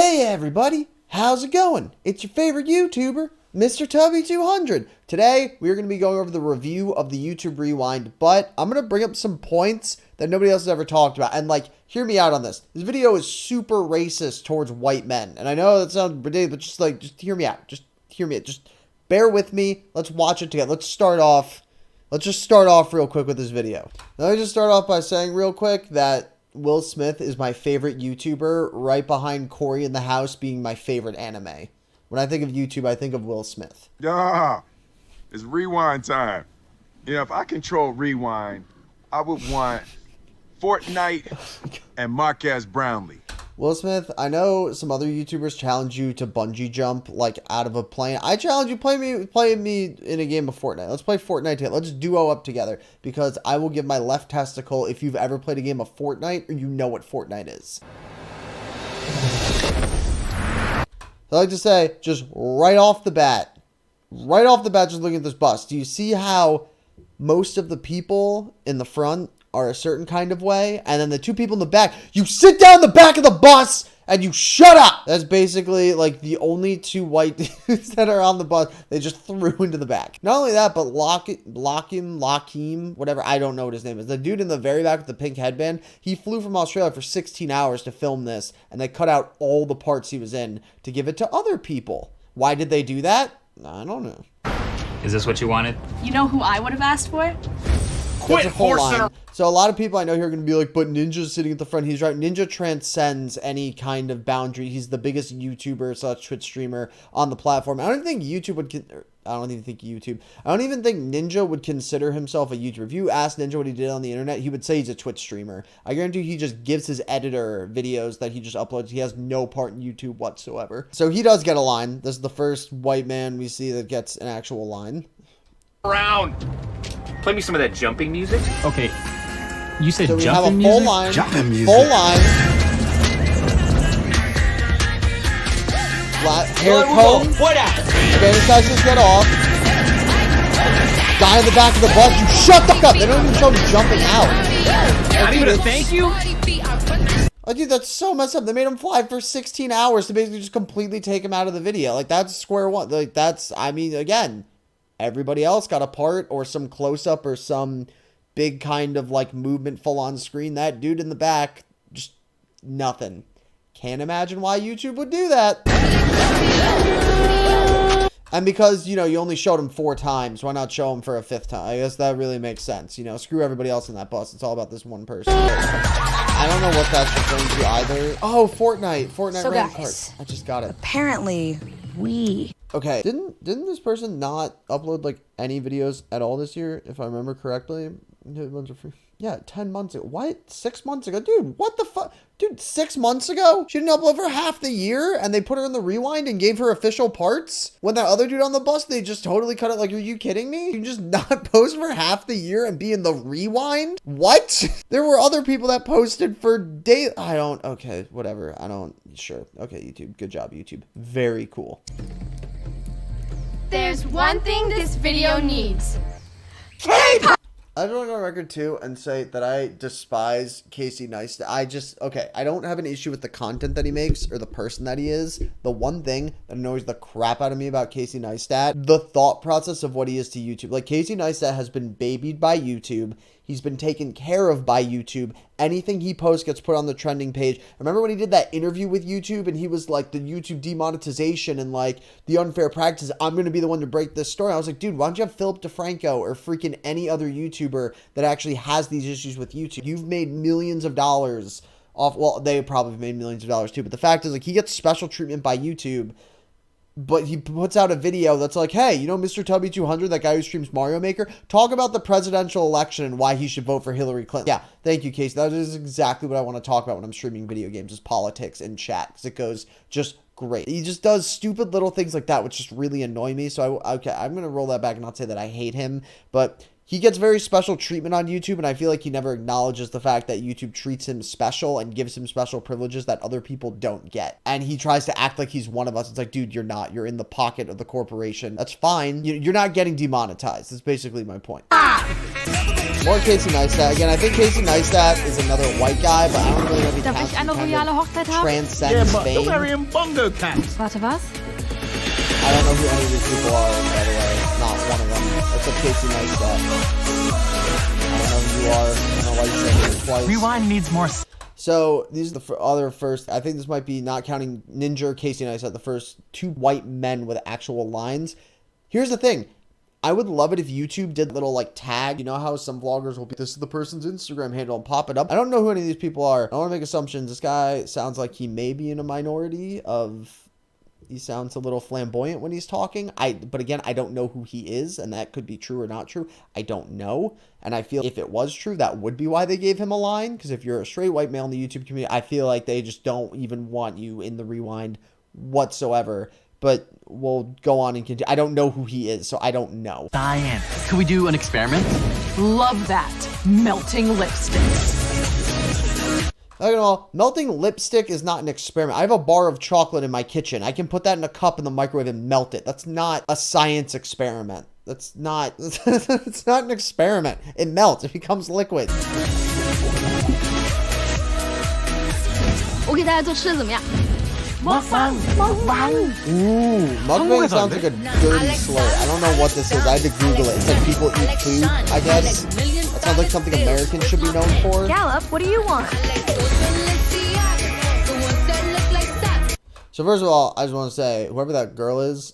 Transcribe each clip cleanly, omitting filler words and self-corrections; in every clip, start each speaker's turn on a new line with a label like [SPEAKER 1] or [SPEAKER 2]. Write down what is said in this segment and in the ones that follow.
[SPEAKER 1] Hey everybody, how's it going? It's your favorite YouTuber, Mr. Tubby200. Today, we're going to be going over the review of the YouTube Rewind, but I'm going to bring up some points that nobody else has ever talked about. And like, hear me out on this. This video is super racist towards white men. And I know that sounds ridiculous, but just hear me out. Just hear me out. Just bear with me. Let's watch it together. Let's just start off real quick with this video. Let me just start off by saying real quick that Will Smith is my favorite YouTuber, right behind Corey in the House being my favorite anime. When I think of YouTube, I think of Will Smith.
[SPEAKER 2] Yeah, it's rewind time. Yeah, if I control rewind, I would want Fortnite and Marquez Brownlee.
[SPEAKER 1] Will Smith, I know some other YouTubers challenge you to bungee jump like out of a plane. I challenge you, play me in a game of Fortnite. Let's play Fortnite together. Let's duo up together because I will give my left testicle if you've ever played a game of Fortnite or you know what Fortnite is. So I like to say, just right off the bat, just looking at this bus, do you see how most of the people in the front are a certain kind of way, and then the two people in the back, you sit down the back of the bus and you shut up. That's basically like the only two white dudes that are on the bus. They just threw into the back. Not only that, but Lakeem, whatever, I don't know what his name is. The dude in the very back with the pink headband, he flew from Australia for 16 hours to film this, and they cut out all the parts he was in to give it to other people. Why did they do that? I don't know.
[SPEAKER 3] Is this what you wanted?
[SPEAKER 4] You know who I would have asked for?
[SPEAKER 1] That's a full line. So a lot of people I know here are going to be like, but Ninja's sitting at the front. He's right. Ninja transcends any kind of boundary. He's the biggest YouTuber / Twitch streamer on the platform. I don't even think Ninja would consider himself a YouTuber. If you ask Ninja what he did on the internet, he would say he's a Twitch streamer. I guarantee he just gives his editor videos that he just uploads. He has no part in YouTube whatsoever. So he does get a line. This is the first white man we see that gets an actual line.
[SPEAKER 3] Around. Play me some of that jumping music. Okay. You said
[SPEAKER 1] so we
[SPEAKER 3] jumping
[SPEAKER 1] have a full
[SPEAKER 3] music?
[SPEAKER 1] line.
[SPEAKER 3] Jumping music.
[SPEAKER 1] Full line. Flat hair comb. Spanish guys just get off. Guy in the back of the bus. You shut the fuck up. They don't even show me jumping out.
[SPEAKER 3] Not even a thank you?
[SPEAKER 1] Oh, dude, that's so messed up. They made him fly for 16 hours to basically just completely take him out of the video. Like, that's square one. Like, that's, I mean, again, everybody else got a part or some close-up or some big kind of like movement full on screen. That dude in the back, just nothing. Can't imagine why YouTube would do that. And because, you know, you only showed him 4 times, why not show him for a 5th time? I guess that really makes sense. You know, screw everybody else in that bus. It's all about this one person. I don't know what that's referring to either. Oh, Fortnite
[SPEAKER 4] So
[SPEAKER 1] random
[SPEAKER 4] guys,
[SPEAKER 1] card. I just got it.
[SPEAKER 4] apparently we...
[SPEAKER 1] Okay, didn't this person not upload like any videos at all this year, if I remember correctly? Yeah, 10 months ago. What? 6 months ago? Dude, what the fuck? Dude, 6 months ago? She didn't upload for half the year, and they put her in the rewind and gave her official parts? When that other dude on the bus, they just totally cut it. Like, are you kidding me? You can just not post for half the year and be in the rewind? What? There were other people that posted for days. Okay, whatever. Sure. Okay, YouTube. Good job, YouTube. Very cool.
[SPEAKER 5] There's one thing this video needs.
[SPEAKER 1] I just want to go on record too and say that I despise Casey Neistat. I don't have an issue with the content that he makes or the person that he is. The one thing that annoys the crap out of me about Casey Neistat, the thought process of what he is to YouTube. Like, Casey Neistat has been babied by YouTube. He's been taken care of by YouTube. Anything he posts gets put on the trending page. Remember when he did that interview with YouTube and he was like, the YouTube demonetization and like the unfair practices, I'm going to be the one to break this story. I was like, dude, why don't you have Philip DeFranco or freaking any other YouTuber that actually has these issues with YouTube? You've made millions of dollars off. Well, they probably made millions of dollars too. But the fact is, like, he gets special treatment by YouTube. But he puts out a video that's like, hey, you know Mr. Tubby200, that guy who streams Mario Maker? Talk about the presidential election and why he should vote for Hillary Clinton. Yeah, thank you, Casey. That is exactly what I want to talk about when I'm streaming video games, is politics and chat, because it goes just great. He just does stupid little things like that, which just really annoy me. So, I'm going to roll that back and not say that I hate him, but he gets very special treatment on YouTube, and I feel like he never acknowledges the fact that YouTube treats him special and gives him special privileges that other people don't get. And he tries to act like he's one of us. It's like, dude, you're not. You're in the pocket of the corporation. That's fine. You're not getting demonetized. That's basically my point. More Casey Neistat. Again, I think Casey Neistat is another white guy, but I don't really know if he
[SPEAKER 6] Darf
[SPEAKER 1] counts
[SPEAKER 6] ich eine
[SPEAKER 1] as kind
[SPEAKER 6] royale
[SPEAKER 1] of
[SPEAKER 6] Hochzeit haben?
[SPEAKER 1] transcends fame.
[SPEAKER 7] bongo cats.
[SPEAKER 6] Warte, was?
[SPEAKER 1] I don't know who any of these people are, by the way. Not one of them. Except Casey Neistat. I don't know who you are. I don't know why you said it twice.
[SPEAKER 7] Rewind needs more.
[SPEAKER 1] So these are the other first. I think this might be, not counting Ninja or Casey Neistat, the first two white men with actual lines. Here's the thing. I would love it if YouTube did little like tag. You know how some vloggers will be, this is the person's Instagram handle, and pop it up. I don't know who any of these people are. I don't want to make assumptions. This guy sounds like he may be in a minority of, he sounds a little flamboyant when he's talking. But again, I don't know who he is, and that could be true or not true. I don't know. And I feel if it was true, that would be why they gave him a line. Because if you're a straight white male in the YouTube community, I feel like they just don't even want you in the rewind whatsoever. But we'll go on and continue. I don't know who he is, so I don't know.
[SPEAKER 7] Diane, could we do an experiment?
[SPEAKER 6] Love that. Melting lipstick.
[SPEAKER 1] Second of all, melting lipstick is not an experiment. I have a bar of chocolate in my kitchen. I can put that in a cup in the microwave and melt it. That's not a science experiment. That's not, it's not an experiment. It melts. It becomes liquid.
[SPEAKER 5] 我给大家做吃的怎么样？
[SPEAKER 1] Ooh, mukbang sounds like a dirty slur. I don't know what this is. I had to Google it. It's like people eat food, I guess. That sounds like something Americans should be known for.
[SPEAKER 6] Gallup, what do you want?
[SPEAKER 1] So first of all, I just want to say, whoever that girl is,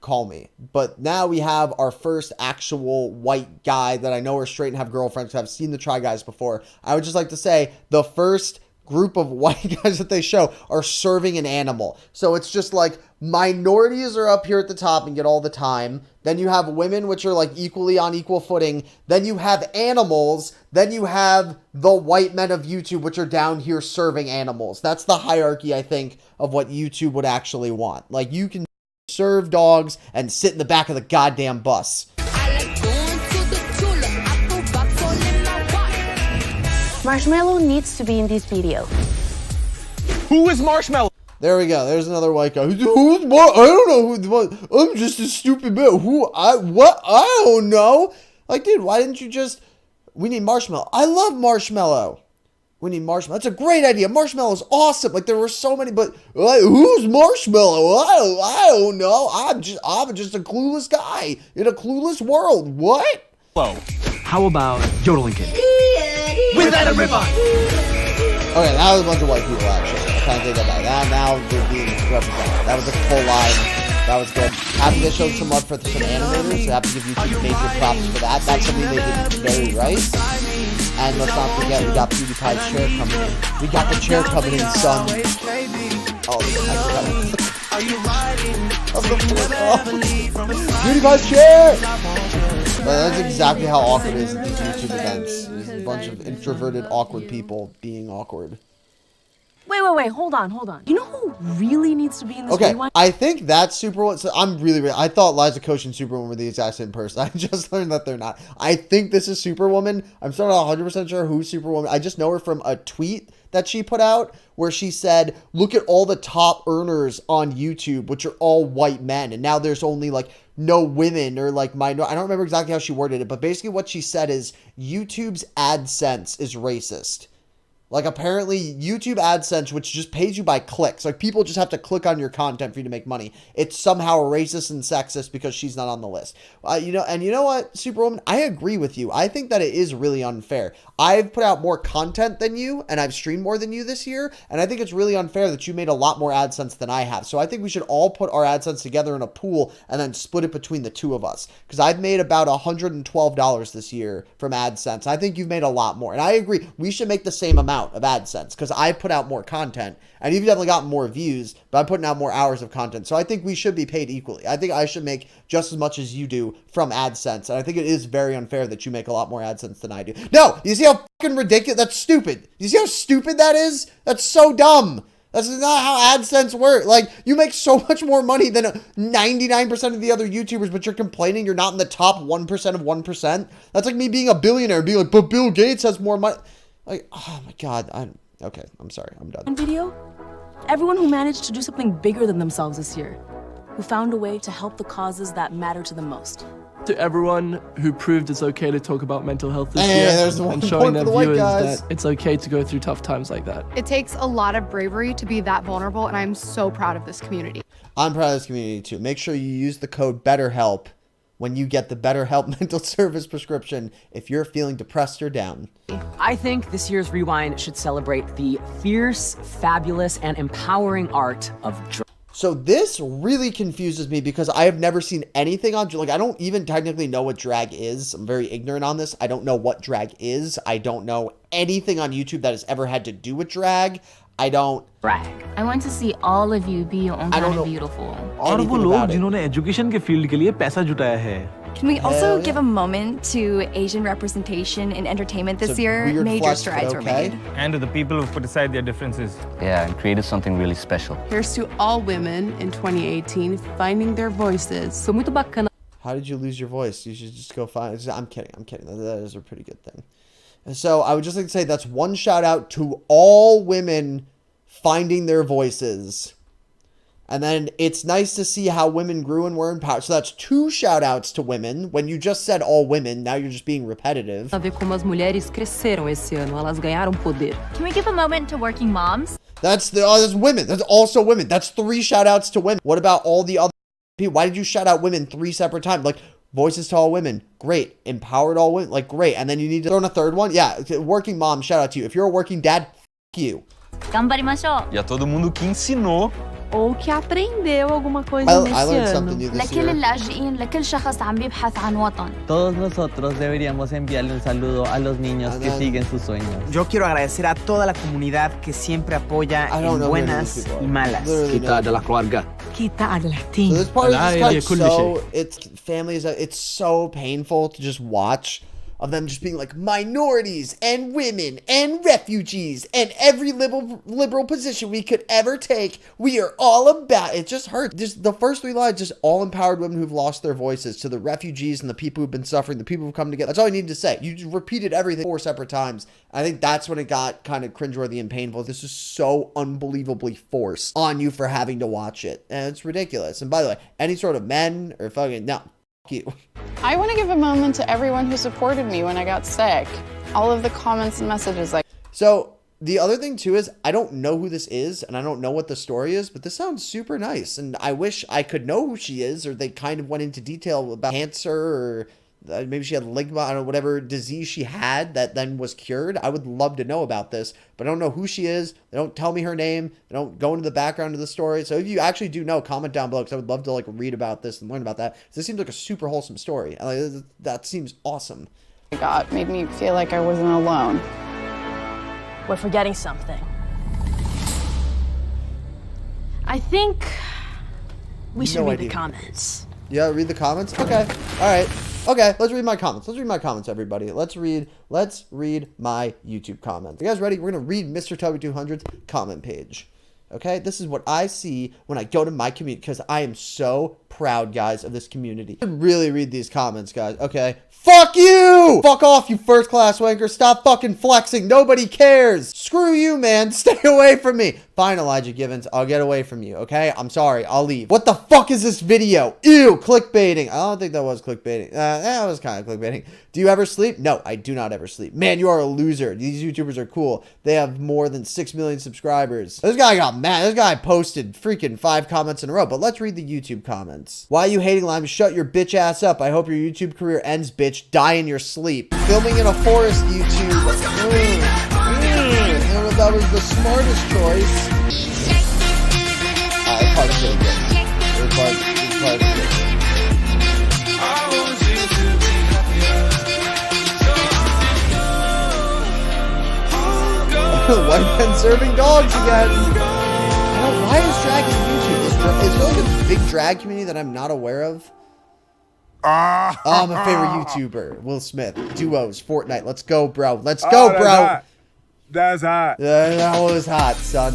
[SPEAKER 1] call me. But now we have our first actual white guy that I know are straight and have girlfriends. I've seen the Try Guys before. I would just like to say the first group of white guys that they show are serving an animal. So it's just like minorities are up here at the top and get all the time. Then you have women, which are like equally on equal footing. Then you have animals. Then you have the white men of YouTube, which are down here serving animals. That's the hierarchy, I think, of what YouTube would actually want. Like, you can serve dogs and sit in the back of the goddamn bus.
[SPEAKER 4] Marshmallow needs to be in this video.
[SPEAKER 7] Who is Marshmallow?
[SPEAKER 1] There we go. There's another white guy. Who's more? I don't know who. I'm just a stupid man. What? I don't know. Like, dude, why didn't you just? We need Marshmallow. I love Marshmallow. We need Marshmallow. That's a great idea. Marshmallow is awesome. Like, there were so many, but like, who's Marshmallow? I don't know. I'm just a clueless guy in a clueless world. What?
[SPEAKER 7] Whoa. How about yodeling kid? Without a ribbon.
[SPEAKER 1] Okay, that was a bunch of white people, actually. I kind of think about that. Now they're being represented. That was a full line. That was good. Happy to show some love for some animators. So happy to give YouTube major props for that. That's something they did very right. And let's not forget, we got PewDiePie's chair coming in. We got the chair coming in, son. Oh, PewDiePie's chair! But that's exactly how awkward it is at these YouTube events. There's a bunch of introverted, awkward people being awkward.
[SPEAKER 6] Wait, hold on. You know who really needs to be in this
[SPEAKER 1] Okay,
[SPEAKER 6] rewind?
[SPEAKER 1] I think that's Superwoman. So I'm really, I thought Liza Koshy and Superwoman were the exact same person. I just learned that they're not. I think this is Superwoman. I'm still not 100% sure who's Superwoman. I just know her from a tweet that she put out where she said, look at all the top earners on YouTube, which are all white men. And now there's only like no women or like minor. I don't remember exactly how she worded it, but basically what she said is YouTube's AdSense is racist. Like, apparently, YouTube AdSense, which just pays you by clicks. Like, people just have to click on your content for you to make money. It's somehow racist and sexist because she's not on the list. You know what, Superwoman? I agree with you. I think that it is really unfair. I've put out more content than you, and I've streamed more than you this year, and I think it's really unfair that you made a lot more AdSense than I have. So I think we should all put our AdSense together in a pool and then split it between the two of us. Because I've made about $112 this year from AdSense. I think you've made a lot more. And I agree. We should make the same amount of AdSense because I put out more content and you've definitely gotten more views, but I'm putting out more hours of content. So I think we should be paid equally. I think I should make just as much as you do from AdSense. And I think it is very unfair that you make a lot more AdSense than I do. No, you see how fucking ridiculous? That's stupid. You see how stupid that is? That's so dumb. That's not how AdSense works. Like, you make so much more money than 99% of the other YouTubers, but you're complaining you're not in the top 1% of 1%. That's like me being a billionaire and being like, but Bill Gates has more money. Like, oh my God. Okay, I'm sorry. I'm done.
[SPEAKER 6] Video? Everyone who managed to do something bigger than themselves this year, who found a way to help the causes that matter to them most.
[SPEAKER 7] To everyone who proved it's okay to talk about mental health this
[SPEAKER 1] Hey,
[SPEAKER 7] year
[SPEAKER 1] there's the one
[SPEAKER 7] and showing
[SPEAKER 1] point for
[SPEAKER 7] their
[SPEAKER 1] the white
[SPEAKER 7] viewers
[SPEAKER 1] guys.
[SPEAKER 7] that it's okay to go through tough times like that.
[SPEAKER 5] It takes a lot of bravery to be that vulnerable, and I'm so proud of this community.
[SPEAKER 1] I'm proud of this community too. Make sure you use the code BetterHelp when you get the BetterHelp mental service prescription if you're feeling depressed or down.
[SPEAKER 8] I think this year's Rewind should celebrate the fierce, fabulous, and empowering art of drag.
[SPEAKER 1] So this really confuses me because I have never seen anything on, like, I don't even technically know what drag is. I'm very ignorant on this. I don't know what drag is. I don't know anything on YouTube that has ever had to do with drag. I don't
[SPEAKER 8] Drag.
[SPEAKER 4] I want to see all of you be your own
[SPEAKER 1] I don't
[SPEAKER 4] kind
[SPEAKER 1] know
[SPEAKER 4] of beautiful.
[SPEAKER 9] और वो
[SPEAKER 1] anything
[SPEAKER 9] लोग
[SPEAKER 1] about it.
[SPEAKER 9] जिन्होंने education के field के लिए पैसा जुटाया है.
[SPEAKER 5] Can we
[SPEAKER 1] Hell
[SPEAKER 5] also
[SPEAKER 1] yeah.
[SPEAKER 5] give a moment to Asian representation in entertainment this
[SPEAKER 1] It's a
[SPEAKER 5] year?
[SPEAKER 1] weird
[SPEAKER 5] Major
[SPEAKER 1] flex, but
[SPEAKER 5] strides were
[SPEAKER 1] okay.
[SPEAKER 5] made.
[SPEAKER 9] And to the people who put aside their differences.
[SPEAKER 10] Yeah, and created something really special.
[SPEAKER 6] Here's to all women in 2018 finding their voices.
[SPEAKER 8] So muito bacana.
[SPEAKER 1] How did you lose your voice? You should just go find. I'm kidding. I'm kidding. That is a pretty good thing. And so I would just like to say that's one shout out to all women finding their voices. And then it's nice to see how women grew and were empowered. So that's 2 shout outs to women. When you just said all women, now you're just being repetitive.
[SPEAKER 8] A ver como as mulheres cresceram esse ano, elas ganharam poder.
[SPEAKER 4] Can we give a moment to working moms?
[SPEAKER 1] That's women. That's also women. That's 3 shout outs to women. What about all the other people? Why did you shout out women 3 separate times? Like, voices to all women. Great. Empowered all women. Like, great. And then you need to throw in a 3rd one. Yeah. Working mom, shout out to you. If you're a working dad, you.
[SPEAKER 4] 頑張りましょう.
[SPEAKER 10] E a todo mundo que ensinou.
[SPEAKER 6] Ou que aprendeu alguma coisa
[SPEAKER 1] I
[SPEAKER 6] nesse
[SPEAKER 1] learned
[SPEAKER 6] ano.
[SPEAKER 1] something new this
[SPEAKER 4] لكل
[SPEAKER 1] year.
[SPEAKER 4] اللاجئين لكل شخص عم بيبحث عن وطن.
[SPEAKER 11] Todos nosotros deberíamos enviarle un saludo a los niños que siguen sus sueños.
[SPEAKER 12] Yo quiero agradecer a toda la comunidad que siempre apoya en buenas y malas.
[SPEAKER 7] Kita adalah keluarga.
[SPEAKER 8] Kita adalah
[SPEAKER 1] So
[SPEAKER 8] team.
[SPEAKER 1] this part is just kind of
[SPEAKER 7] كل
[SPEAKER 1] so,
[SPEAKER 7] شيء.
[SPEAKER 1] it's families, it's so painful to just watch of them just being like minorities and women and refugees and every liberal position we could ever take. We are all about it. Just hurts. Just the first 3 lines, just all empowered women who've lost their voices, to the refugees and the people who've been suffering, the people who've come together. That's all you need to say. You just repeated everything 4 separate times. I think that's when it got kind of cringeworthy and painful. This is so unbelievably forced on you for having to watch it. And it's ridiculous. And by the way, any sort of men or fucking, no, you.
[SPEAKER 6] I want to give a moment to everyone who supported me when I got sick. All of the comments and messages like.
[SPEAKER 1] So the other thing too is I don't know who this is and I don't know what the story is, but this sounds super nice. And I wish I could know who she is, or they kind of went into detail about cancer, or maybe she had ligma, I don't know, whatever disease she had that then was cured. I would love to know about this, but I don't know who she is. They don't tell me her name. They don't go into the background of the story. So if you actually do know, comment down below, because I would love to like read about this and learn about that. This seems like a super wholesome story. And that seems awesome.
[SPEAKER 6] God made me feel like I wasn't alone.
[SPEAKER 4] We're forgetting something. I think we should
[SPEAKER 1] No
[SPEAKER 4] read
[SPEAKER 1] idea.
[SPEAKER 4] the comments.
[SPEAKER 1] Yeah, read the comments? Okay. All right. Okay, let's read my comments. Let's read my comments, everybody. Let's read my YouTube comments. You guys ready? We're going to read Mr. Tubby200's comment page. Okay, this is what I see when I go to my community, because I am so proud, guys, of this community. I should really read these comments, guys. Okay. Fuck you! Fuck off, you first-class wanker. Stop fucking flexing. Nobody cares. Screw you, man. Stay away from me. Fine, Elijah Givens. I'll get away from you, okay? I'm sorry. I'll leave. What the fuck is this video? Ew, clickbaiting. I don't think that was clickbaiting. That was kind of clickbaiting. Do you ever sleep? No, I do not ever sleep. Man, you are a loser. These YouTubers are cool. They have more than 6 million subscribers. This guy got mad. This guy posted freaking 5 comments in a row. But let's read the YouTube comments. Why are you hating, Lime? Shut your bitch ass up. I hope your YouTube career ends, bitch. Die in your sleep. Filming in a forest, YouTube. I don't know if that was the smartest choice. It's part of it. It's part of it. White men serving dogs again. I don't, why is drag in YouTube? Is there like a big drag community that I'm not aware of? Oh, my favorite YouTuber, Will Smith. Duos, Fortnite. Let's go, bro. Let's go,
[SPEAKER 2] that's
[SPEAKER 1] bro.
[SPEAKER 2] Hot. That's hot.
[SPEAKER 1] That was hot, son.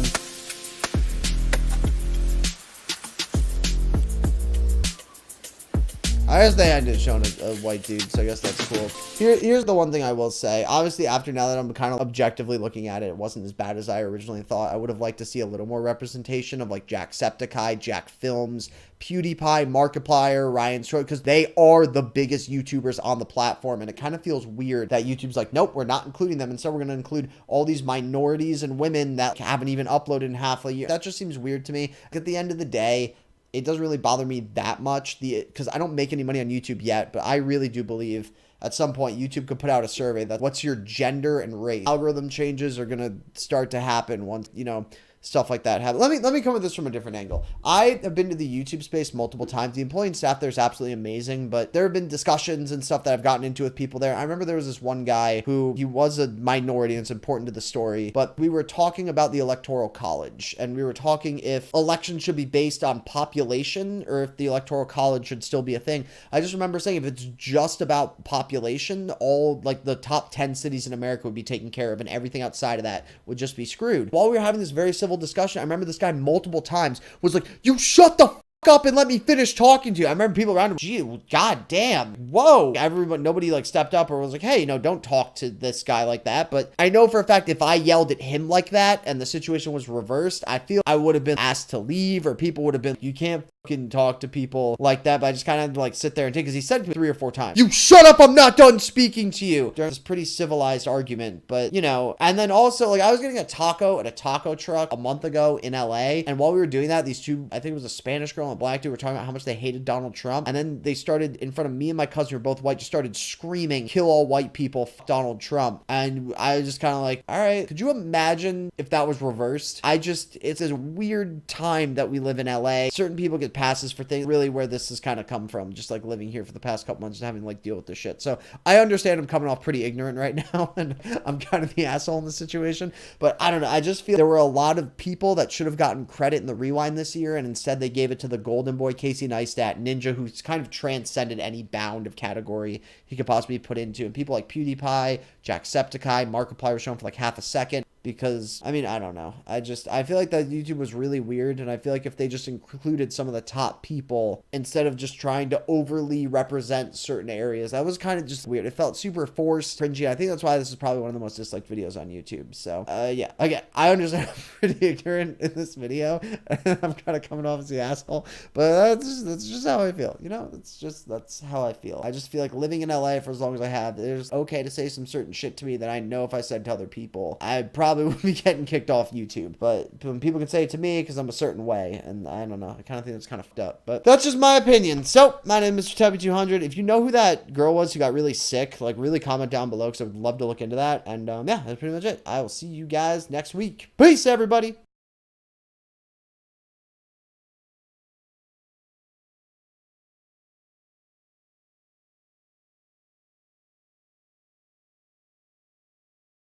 [SPEAKER 1] I guess they ended showing a white dude, so I guess that's cool. Here's the one thing I will say. Obviously, after now that I'm kind of objectively looking at it, it wasn't as bad as I originally thought. I would have liked to see a little more representation of like Jacksepticeye, Jack Films, PewDiePie, Markiplier, Ryan Stroke, because they are the biggest YouTubers on the platform, and it kind of feels weird that YouTube's like, nope, we're not including them, and so we're going to include all these minorities and women that haven't even uploaded in half a year. That just seems weird to me. At the end of the day, it doesn't really bother me that much because I don't make any money on YouTube yet, but I really do believe at some point YouTube could put out a survey that what's your gender and race. Algorithm changes are going to start to happen once, you know, stuff like that happen. Let me come at this from a different angle. I have been to the YouTube space multiple times. The employee and staff there is absolutely amazing, but there have been discussions and stuff that I've gotten into with people there. I remember there was this one guy who, he was a minority and it's important to the story, but we were talking about the Electoral College, and we were talking if elections should be based on population or if the Electoral College should still be a thing. I just remember saying if it's just about population, all like the top 10 cities in America would be taken care of and everything outside of that would just be screwed. While we were having this very civil discussion, I remember this guy multiple times was like, you shut the up and let me finish talking to you. I remember people around him, gee, god damn, whoa. Everyone, nobody like stepped up or was like, hey, you know, don't talk to this guy like that. But I know for a fact if I yelled at him like that and the situation was reversed, I feel I would have been asked to leave, or people would have been, you can't fucking talk to people like that. But I just kind of had to like sit there and take, because he said to me 3 or 4 times, you shut up, I'm not done speaking to you, during this pretty civilized argument. But you know, and then also like I was getting a taco at a taco truck a month ago in LA, and while we were doing that, these two, I think it was a Spanish girl and a black dude, were talking about how much they hated Donald Trump, and then they started in front of me and my cousin, who were both white, just started screaming, kill all white people, fuck Donald Trump. And I was just kind of like, all right, could you imagine if that was reversed? It's a weird time that we live in LA. Certain people get passes for things, really where this has kind of come from, just like living here for the past couple months and having to like deal with this shit. So I understand I'm coming off pretty ignorant right now and I'm kind of the asshole in the situation, but I don't know, I just feel there were a lot of people that should have gotten credit in the rewind this year, and instead they gave it to the golden boy Casey Neistat, Ninja, who's kind of transcended any bound of category he could possibly put into, and people like PewDiePie, Jacksepticeye, Markiplier were shown for like half a second. Because, I mean, I don't know. I feel like that YouTube was really weird, and I feel like if they just included some of the top people instead of just trying to overly represent certain areas, that was kind of just weird. It felt super forced, cringy. I think that's why this is probably one of the most disliked videos on YouTube. So, yeah. Again, I understand I'm pretty ignorant in this video, and I'm kind of coming off as the asshole, but that's just how I feel. You know, that's how I feel. I just feel like living in LA for as long as I have, it's okay to say some certain shit to me that I know if I said to other people, I probably would be getting kicked off YouTube. But when people can say it to me because I'm a certain way, and I don't know, I kind of think that's kind of fucked up. But that's just my opinion. So, my name is Mr. Tubby 200. If you know who that girl was who got really sick, like really comment down below because I would love to look into that. And yeah, that's pretty much it. I will see you guys next week. Peace, everybody.